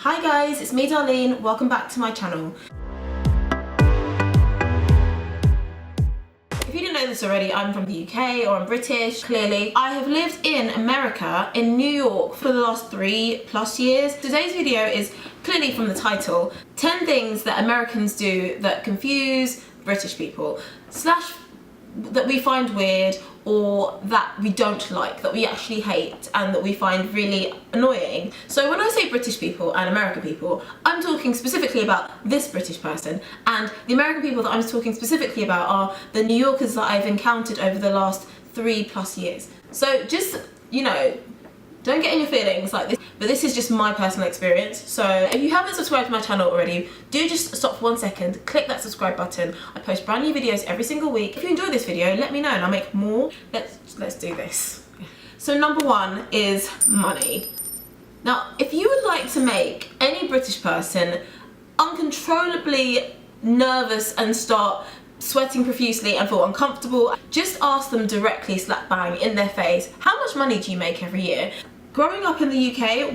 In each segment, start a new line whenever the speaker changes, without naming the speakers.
Hi guys, it's me Darlene, welcome back to my channel. If you didn't know this already, I'm from the UK, or I'm British, clearly. I have lived in America, in New York, for the last 3+ years. Today's video is clearly from the title, 10 things that Americans do that confuse British people, slash that we find weird, or that we don't like, that we actually hate and that we find really annoying. So when I say British people and American people, I'm talking specifically about this British person, and the American people that I'm talking specifically about are the New Yorkers that I've encountered over the last 3+ years. So just, you know, don't get in your feelings like this, but this is just my personal experience. So if you haven't subscribed to my channel already, do just stop for 1 second, click that subscribe button. I post brand new videos every single week. If you enjoy this video, let me know and I'll make more. Let's do this. So number 1 is money. Now, if you would like to make any British person uncontrollably nervous and start sweating profusely and feel uncomfortable, just ask them directly, slap bang in their face, how much money do you make every year? Growing up in the UK,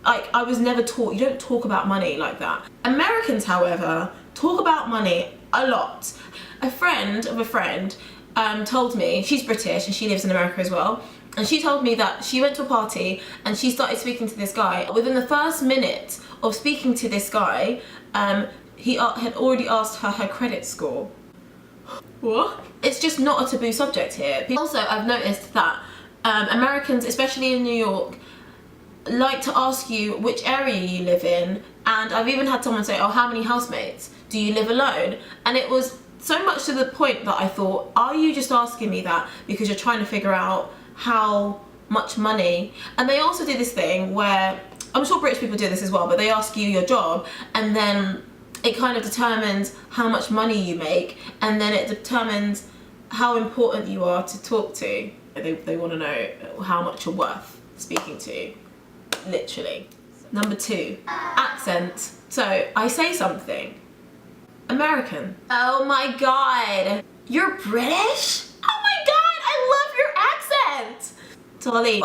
I was never taught, you don't talk about money like that. Americans, however, talk about money a lot. A friend of a friend told me, she's British and she lives in America as well, and she told me that she went to a party and she started speaking to this guy. Within the first minute of speaking to this guy, he had already asked her credit score. What? It's just not a taboo subject here. Also, I've noticed that Americans, especially in New York, like to ask you which area you live in, and I've even had someone say, oh, how many housemates? Do you live alone? And it was so much to the point that I thought, are you just asking me that because you're trying to figure out how much money? And they also do this thing where, I'm sure British people do this as well, but they ask you your job, and then it kind of determines how much money you make, and then it determines how important you are to talk to. They want to know how much you're worth speaking to, literally. Number 2, accent. So I say something, American. Oh my god, you're British? Oh my god, I love your accent. Dolly,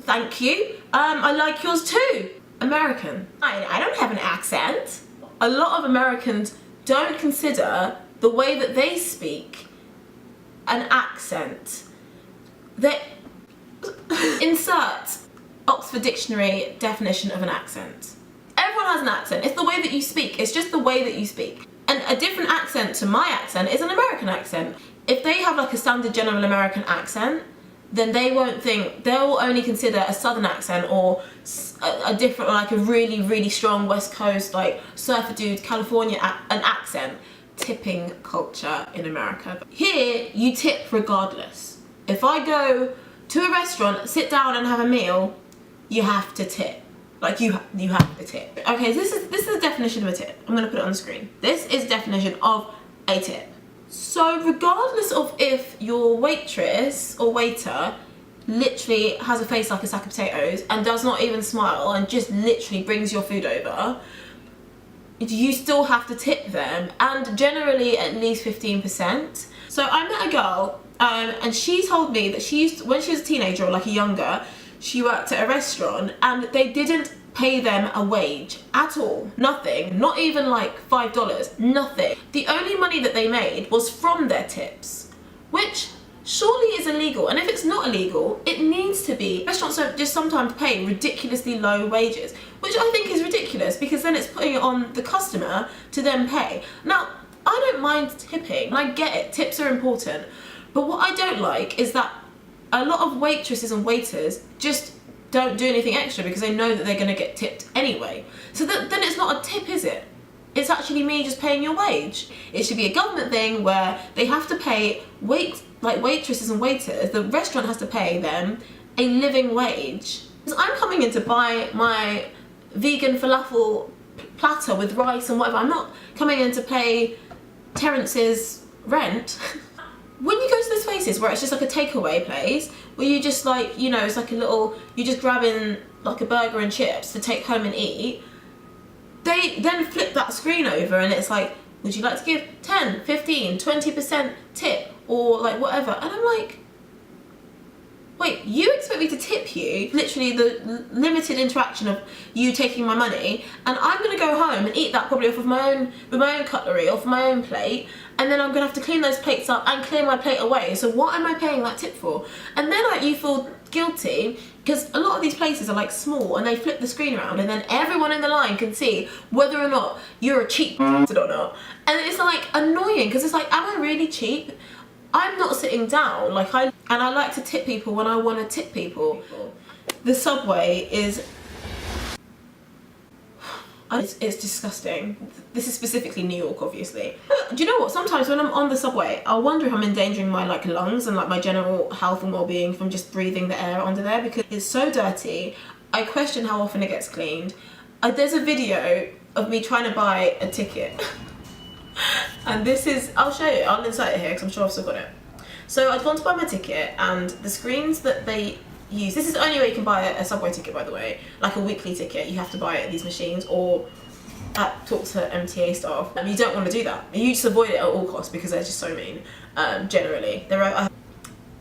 thank you. I like yours too. American. I don't have an accent. A lot of Americans don't consider the way that they speak an accent. They insert Oxford Dictionary definition of an accent. Everyone has an accent. It's the way that you speak. It's just the way that you speak. And a different accent to my accent is an American accent. If they have like a standard general American accent, then they won't think, they'll only consider a southern accent or a different, or like a really, really strong West Coast, like surfer dude, California, an accent. Tipping culture in America. Here, you tip regardless. If I go to a restaurant, sit down and have a meal, you have to tip. Like you have to tip. Okay, so this is the definition of a tip. I'm gonna put it on the screen. This is the definition of a tip. So regardless of if your waitress or waiter literally has a face like a sack of potatoes and does not even smile and just literally brings your food over, you still have to tip them, and generally at least 15%. So I met a girl and she told me that when she was a teenager or like a younger, she worked at a restaurant and they didn't pay them a wage at all. Nothing. Not even like $5. Nothing. The only money that they made was from their tips, which surely is illegal. And if it's not illegal, it needs to be. Restaurants don't just sometimes pay ridiculously low wages, which I think is ridiculous because then it's putting it on the customer to then pay. Now, I don't mind tipping. I get it. Tips are important. But what I don't like is that a lot of waitresses and waiters just don't do anything extra because they know that they're going to get tipped anyway. So then it's not a tip, is it? It's actually me just paying your wage. It should be a government thing where they have to pay waitresses and waiters, the restaurant has to pay them a living wage. Because I'm coming in to buy my vegan falafel platter with rice and whatever. I'm not coming in to pay Terence's rent. When you go to those places where it's just like a takeaway place, where you just like, you know, it's like a little, you just grab in like a burger and chips to take home and eat, they then flip that screen over and it's like, would you like to give 10, 15, 20% tip or like whatever? And I'm like, wait, you expect me to tip you, literally the limited interaction of you taking my money, and I'm gonna go home and eat that probably off of with my own cutlery, off my own plate, and then I'm gonna have to clean those plates up and clear my plate away. So what am I paying that tip for? And then like you feel guilty because a lot of these places are like small and they flip the screen around and then everyone in the line can see whether or not you're a cheap bastard or not. And it's like annoying because it's like, am I really cheap? I'm not sitting down, like I like to tip people when I want to tip people. The subway is, it's disgusting. This is specifically New York, obviously. Do you know what? Sometimes when I'm on the subway, I wonder if I'm endangering my like lungs and like my general health and well-being from just breathing the air under there because it's so dirty. I question how often it gets cleaned. There's a video of me trying to buy a ticket. And this is, I'll show you, I'll insert it here because I'm sure I've still got it. So I'd gone to buy my ticket and the screens that they use, this is the only way you can buy a subway ticket by the way, like a weekly ticket, you have to buy it at these machines or talk to MTA staff. You don't want to do that. You just avoid it at all costs because they're just so mean, generally.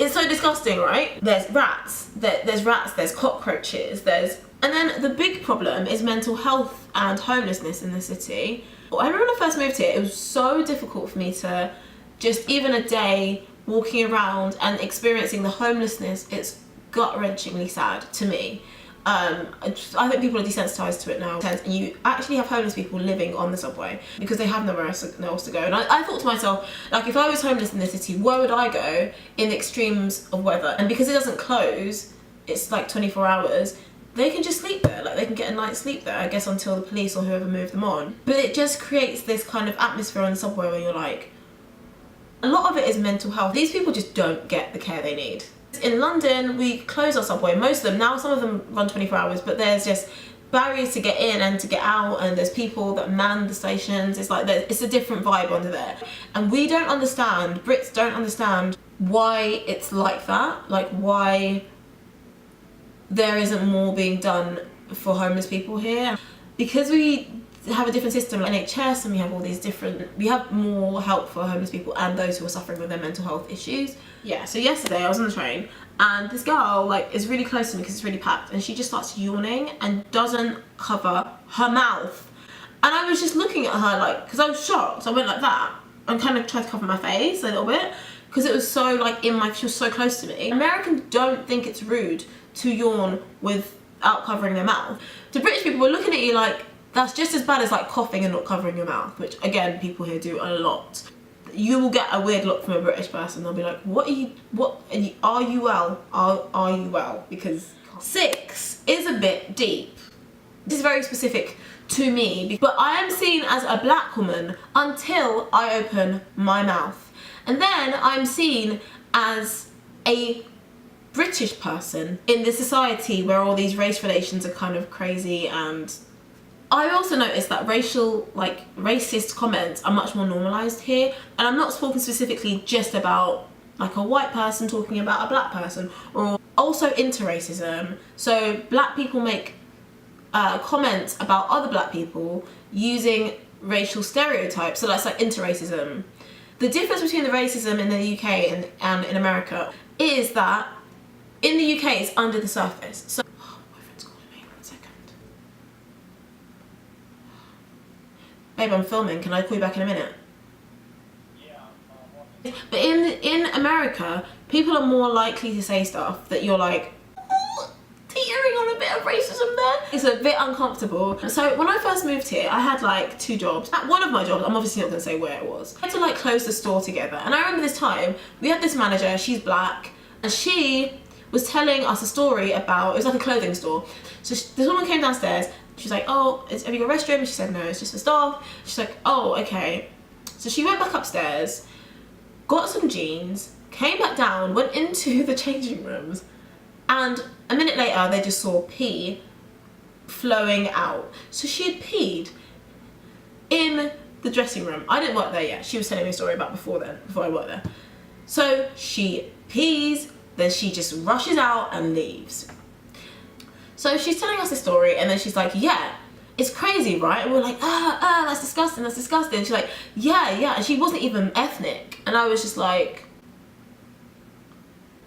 It's so disgusting, right? There's rats, there's cockroaches, and then the big problem is mental health and homelessness in the city. I remember when I first moved here, it was so difficult for me to just, even a day walking around and experiencing the homelessness, it's gut-wrenchingly sad to me. I think people are desensitized to it now, and you actually have homeless people living on the subway because they have nowhere else to go. And I thought to myself, like, if I was homeless in the city, where would I go in the extremes of weather? And because it doesn't close, it's like 24 hours, they can just sleep there, like they can get a night's sleep there, I guess, until the police or whoever move them on. But it just creates this kind of atmosphere on the subway where you're like, a lot of it is mental health. These people just don't get the care they need. In London, we close our subway, most of them. Now some of them run 24 hours, but there's just barriers to get in and to get out, and there's people that man the stations. It's like, it's a different vibe under there. And we don't understand, Brits don't understand why it's like that, like why there isn't more being done for homeless people here. Because we have a different system like NHS and we have all these different, we have more help for homeless people and those who are suffering with their mental health issues. Yeah, so yesterday I was on the train and this girl like is really close to me because it's really packed and she just starts yawning and doesn't cover her mouth. And I was just looking at her like, because I was shocked, so I went like that and kind of tried to cover my face a little bit because it was so like she was so close to me. Americans don't think it's rude to yawn without covering their mouth. The British people were looking at you like, that's just as bad as like coughing and not covering your mouth, which again, people here do a lot. You will get a weird look from a British person. They'll be like, are you well? Are you well? Because 6 is a bit deep. This is very specific to me, but I am seen as a black woman until I open my mouth. And then I'm seen as a British person in this society where all these race relations are kind of crazy. And I also noticed that racist comments are much more normalised here, and I'm not talking specifically just about like a white person talking about a black person, or also interracism. So black people make comments about other black people using racial stereotypes, so that's like interracism. The difference between the racism in the UK and in America is that in the UK it's under the surface. So babe, I'm filming, can I call you back in a minute? Yeah. But in America, people are more likely to say stuff that you're like, teetering on a bit of racism there. It's a bit uncomfortable. So when I first moved here, I had like 2 jobs. At one of my jobs, I'm obviously not gonna say where it was, I had to like close the store together. And I remember this time, we had this manager, she's black, and she was telling us a story about, it was like a clothing store. So this woman came downstairs. She's like, oh, have you got a restroom? And she said, no, it's just for staff. She's like, oh, okay. So she went back upstairs, got some jeans, came back down, went into the changing rooms, and a minute later they just saw pee flowing out. So she had peed in the dressing room. I didn't work there yet. She was telling me a story about before I worked there. So she pees, then she just rushes out and leaves. So she's telling us this story, and then she's like, yeah, it's crazy, right? And we're like, that's disgusting, that's disgusting. And she's like, yeah, and she wasn't even ethnic. And I was just like,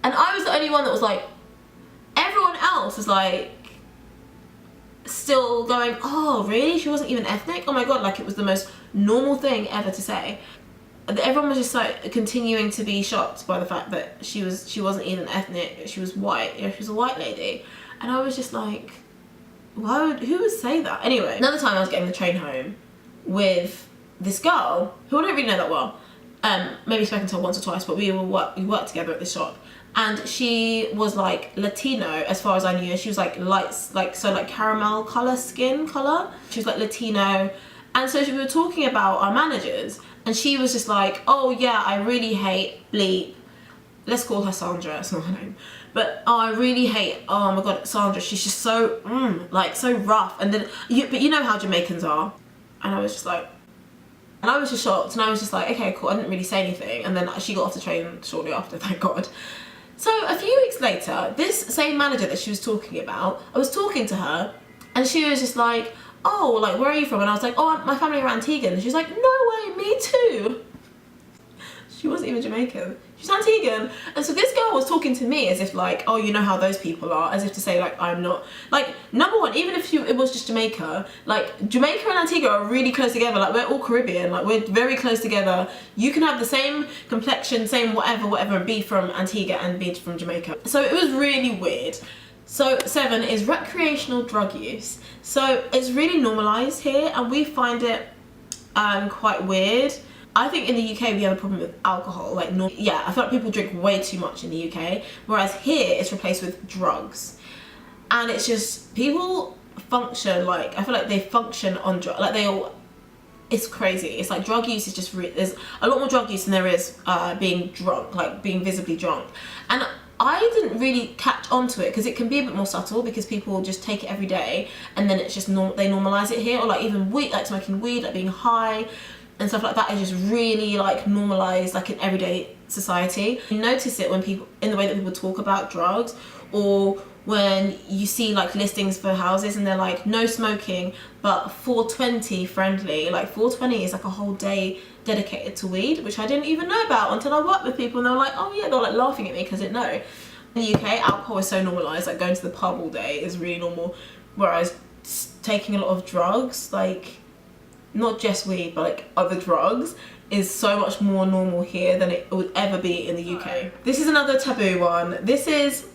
and I was the only one that was like, everyone else is like still going, oh really, she wasn't even ethnic? Oh my god, like it was the most normal thing ever to say. And everyone was just like continuing to be shocked by the fact that she wasn't even ethnic, she was white. She was a white lady. And I was just like, who would say that? Anyway, another time I was getting the train home with this girl who I don't really know that well. Maybe spoken to her once or twice, but we worked together at this shop. And she was like Latino as far as I knew. She was like like caramel color, skin color. She was like Latino. And so we were talking about our managers, and she was just like, oh yeah, I really hate bleep. Let's call her Sandra, it's not her name. But oh, I really hate, oh my god, Sandra, she's just so, like so rough. And then, but you know how Jamaicans are. And I was just like, and I was just shocked, and I was just like, okay, cool, I didn't really say anything. And then she got off the train shortly after, thank god. So a few weeks later, this same manager that she was talking about, I was talking to her, and she was just like, oh, like, where are you from? And I was like, oh, my family are Antiguan. And she's like, no way, me too. She wasn't even Jamaican. She's Antiguan. And so this girl was talking to me as if like, oh, you know how those people are, as if to say like, I'm not. Like, number one, even if it was just Jamaica, like Jamaica and Antigua are really close together. Like, we're all Caribbean, like we're very close together. You can have the same complexion, same whatever, and be from Antigua and be from Jamaica. So it was really weird. So 7 is recreational drug use. So it's really normalised here, and we find it quite weird. I think in the UK we have a problem with alcohol. Like, yeah, I feel like people drink way too much in the UK, whereas here it's replaced with drugs. And it's just, people function like, I feel like they function on drugs, like they all, it's crazy. It's like drug use is just, there's a lot more drug use than there is being drunk, like being visibly drunk. And I didn't really catch on to it because it can be a bit more subtle, because people just take it every day and then it's just they normalise it here. Or like even weed, like smoking weed, like being high and stuff like that is just really like normalised, like in everyday society. You notice it when people, in the way that people talk about drugs, or when you see like listings for houses and they're like no smoking but 420 friendly. Like 420 is like a whole day dedicated to weed, which I didn't even know about until I worked with people and they were like, oh yeah, they're like laughing at me because I didn't know. In the UK, alcohol is so normalised, like going to the pub all day is really normal, whereas taking a lot of drugs, like not just weed but like other drugs, is so much more normal here than it would ever be in the UK. This is another taboo one. This is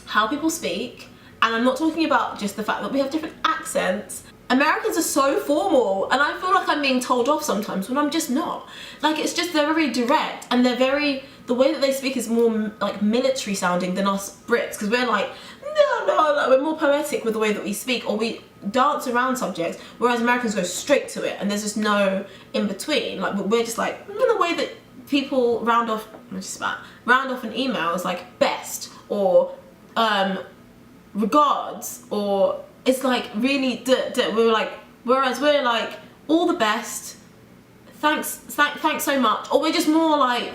how people speak, and I'm not talking about just the fact that we have different accents. Americans are so formal, and I feel like I'm being told off sometimes when I'm just not. Like, it's just, they're very direct, and they're very, the way that they speak is more like military sounding than us Brits, because we're like, no, like we're more poetic with the way that we speak, or we dance around subjects, whereas Americans go straight to it and there's just no in between. Like, we're just like, in the way that people round off an email is like best, or regards, or it's like really we're like, whereas we're like all the best, thanks so much, or we're just more like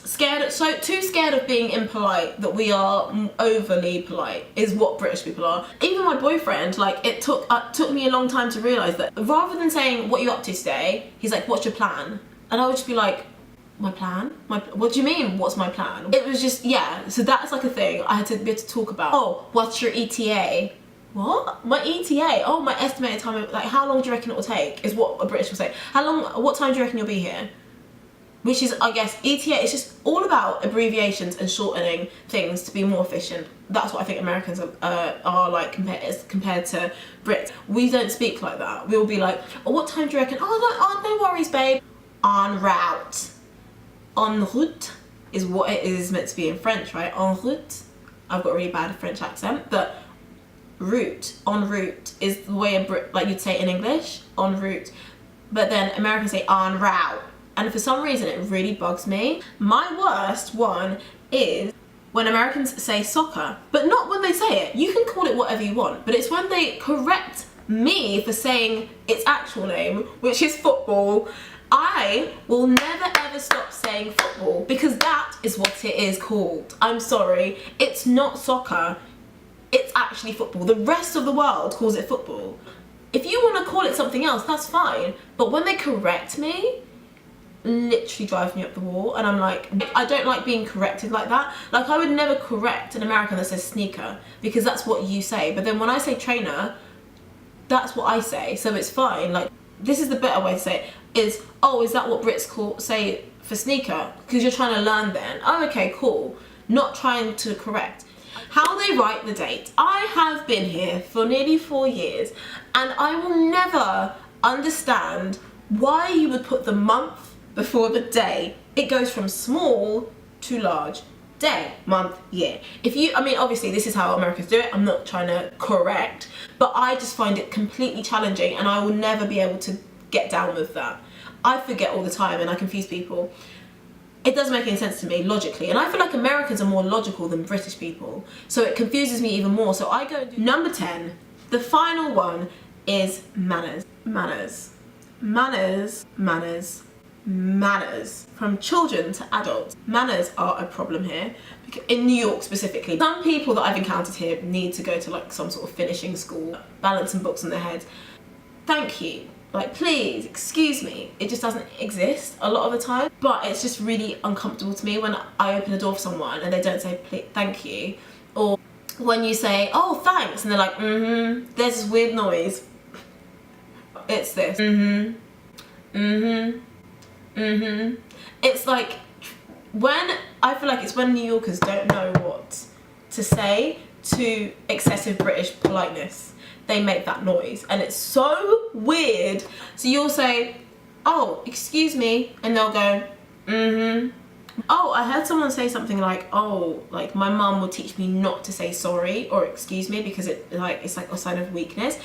scared, so too scared of being impolite that we are overly polite is what British people are. Even my boyfriend, like it took me a long time to realise that rather than saying what you up to today, he's like, what's your plan? And I would just be like, my plan? What do you mean, what's my plan? It was just, yeah, so that's like a thing I had to be able to talk about. Oh, what's your ETA? What? My ETA? Oh, my estimated time, like how long do you reckon it will take, is what a British will say. What time do you reckon you'll be here? Which is, I guess, ETA is just all about abbreviations and shortening things to be more efficient. That's what I think Americans are like compared to Brits. We don't speak like that. We'll be like, oh, what time do you reckon? Oh, no worries, babe. En route. En route is what it is meant to be in French, right? En route. I've got a really bad French accent, but route, en route is the way a Brit, like you'd say in English, en route. But then Americans say en route. And for some reason it really bugs me. My worst one is when Americans say soccer, but not when they say it. You can call it whatever you want, but it's when they correct me for saying its actual name, which is football. I will never ever stop saying football because that is what it is called. I'm sorry, it's not soccer, it's actually football. The rest of the world calls it football. If you want to call it something else, that's fine, but when they correct me, literally drives me up the wall, and I'm like, I don't like being corrected like that. Like, I would never correct an American that says sneaker, because that's what you say. But then when I say trainer, that's what I say, so it's fine. Like, this is the better way to say it, is, oh, is that what Brits say for sneaker? Because you're trying to learn then. Oh, okay, cool. Not trying to correct. How they write the date. I have been here for nearly 4 years, and I will never understand why you would put the month before the day. It goes from small to large. Day, month, year. If you, I mean, obviously this is how Americans do it. I'm not trying to correct, but I just find it completely challenging, and I will never be able to get down with that. I forget all the time and I confuse people. It doesn't make any sense to me logically, and I feel like Americans are more logical than British people, so it confuses me even more. So I go and do number 10. The final one is manners. Manners. Manners. Manners. Manners. From children to adults. Manners are a problem here, in New York specifically. Some people that I've encountered here need to go to like some sort of finishing school, balancing books on their heads. Thank you. Like, please, excuse me. It just doesn't exist a lot of the time. But it's just really uncomfortable to me when I open a door for someone and they don't say please, thank you. Or when you say, oh, thanks, and they're like, there's this weird noise. It's this. It's like, when, I feel like it's when New Yorkers don't know what to say to excessive British politeness. They make that noise, and it's so weird. So you'll say, oh, excuse me, and they'll go, Oh, I heard someone say something like, oh, like my mum will teach me not to say sorry or excuse me because it's like a sign of weakness.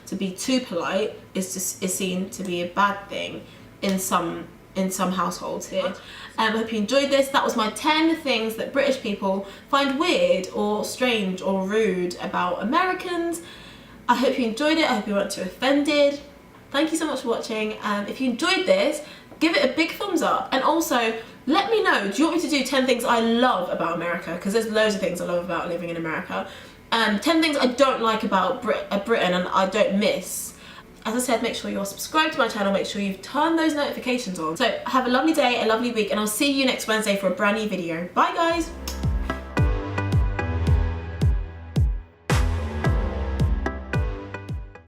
To be too polite is seen to be a bad thing in some households here. I hope you enjoyed this. That was my 10 things that British people find weird or strange or rude about Americans. I hope you enjoyed it. I hope you weren't too offended. Thank you so much for watching. If you enjoyed this, give it a big thumbs up, and also let me know, do you want me to do 10 things I love about America? Because there's loads of things I love about living in America. 10 things I don't like about Britain and I don't miss. As I said, make sure you're subscribed to my channel, make sure you've turned those notifications on. So have a lovely day, a lovely week, and I'll see you next Wednesday for a brand new video. Bye guys!